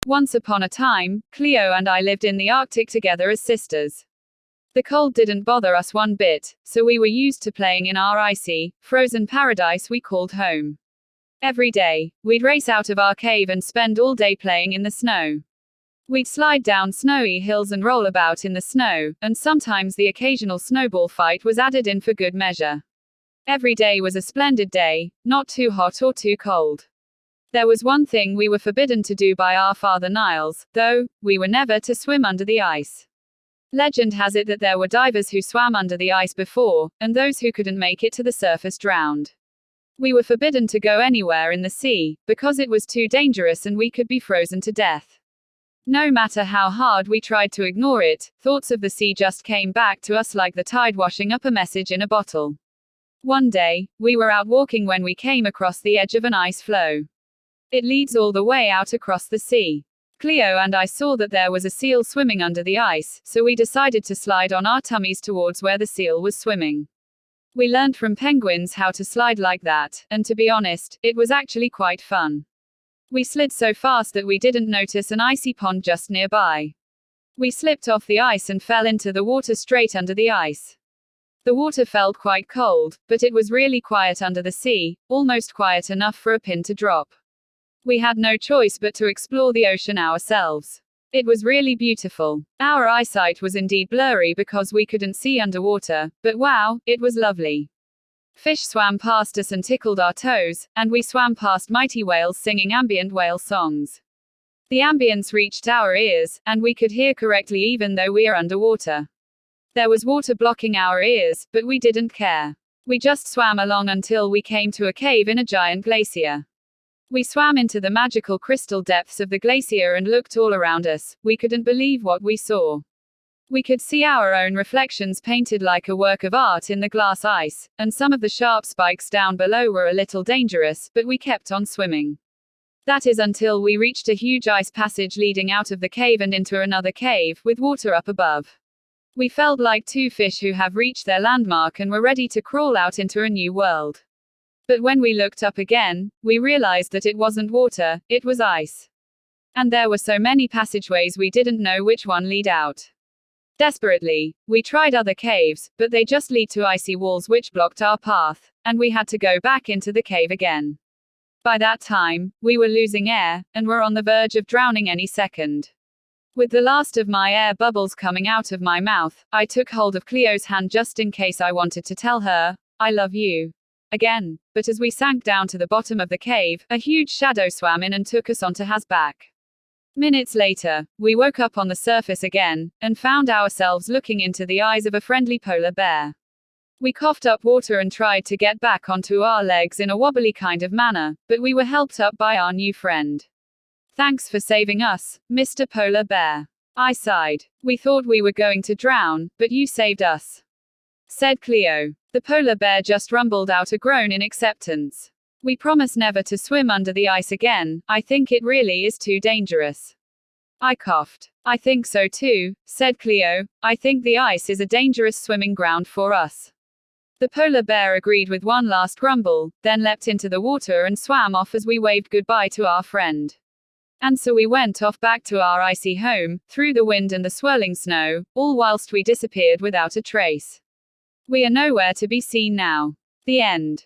Once upon a time, Cleo and I lived in the Arctic together as sisters. The cold didn't bother us one bit, so we were used to playing in our icy, frozen paradise we called home. Every day, we'd race out of our cave and spend all day playing in the snow. We'd slide down snowy hills and roll about in the snow, and sometimes the occasional snowball fight was added in for good measure. Every day was a splendid day, not too hot or too cold. There was one thing we were forbidden to do by our father Niles, though: we were never to swim under the ice. Legend has it that there were divers who swam under the ice before, and those who couldn't make it to the surface drowned. We were forbidden to go anywhere in the sea, because it was too dangerous and we could be frozen to death. No matter how hard we tried to ignore it, thoughts of the sea just came back to us like the tide washing up a message in a bottle. One day, we were out walking when we came across the edge of an ice floe. It leads all the way out across the sea. Cleo and I saw that there was a seal swimming under the ice, so we decided to slide on our tummies towards where the seal was swimming. We learned from penguins how to slide like that, and to be honest, it was actually quite fun. We slid so fast that we didn't notice an icy pond just nearby. We slipped off the ice and fell into the water straight under the ice. The water felt quite cold, but it was really quiet under the sea, almost quiet enough for a pin to drop. We had no choice but to explore the ocean ourselves. It was really beautiful. Our eyesight was indeed blurry because we couldn't see underwater, but wow, it was lovely. Fish swam past us and tickled our toes, and we swam past mighty whales singing ambient whale songs. The ambience reached our ears, and we could hear correctly even though we are underwater. There was water blocking our ears, but we didn't care. We just swam along until we came to a cave in a giant glacier. We swam into the magical crystal depths of the glacier and looked all around us. We couldn't believe what we saw. We could see our own reflections painted like a work of art in the glass ice, and some of the sharp spikes down below were a little dangerous, but we kept on swimming. That is until we reached a huge ice passage leading out of the cave and into another cave, with water up above. We felt like two fish who have reached their landmark and were ready to crawl out into a new world. But when we looked up again, we realized that it wasn't water, it was ice. And there were so many passageways we didn't know which one lead out. Desperately, we tried other caves, but they just lead to icy walls which blocked our path, and we had to go back into the cave again. By that time, we were losing air, and were on the verge of drowning any second. With the last of my air bubbles coming out of my mouth, I took hold of Cleo's hand just in case I wanted to tell her, "I love you," again. But as we sank down to the bottom of the cave, a huge shadow swam in and took us onto his back. Minutes later, we woke up on the surface again, and found ourselves looking into the eyes of a friendly polar bear. We coughed up water and tried to get back onto our legs in a wobbly kind of manner, but we were helped up by our new friend. "Thanks for saving us, Mr. Polar Bear," I sighed. "We thought we were going to drown, but you saved us," said Cleo. The polar bear just rumbled out a groan in acceptance. "We promise never to swim under the ice again. I think it really is too dangerous." I coughed. "I think so too," said Cleo. "I think the ice is a dangerous swimming ground for us." The polar bear agreed with one last grumble, then leapt into the water and swam off as we waved goodbye to our friend. And so we went off back to our icy home, through the wind and the swirling snow, all whilst we disappeared without a trace. We are nowhere to be seen now. The end.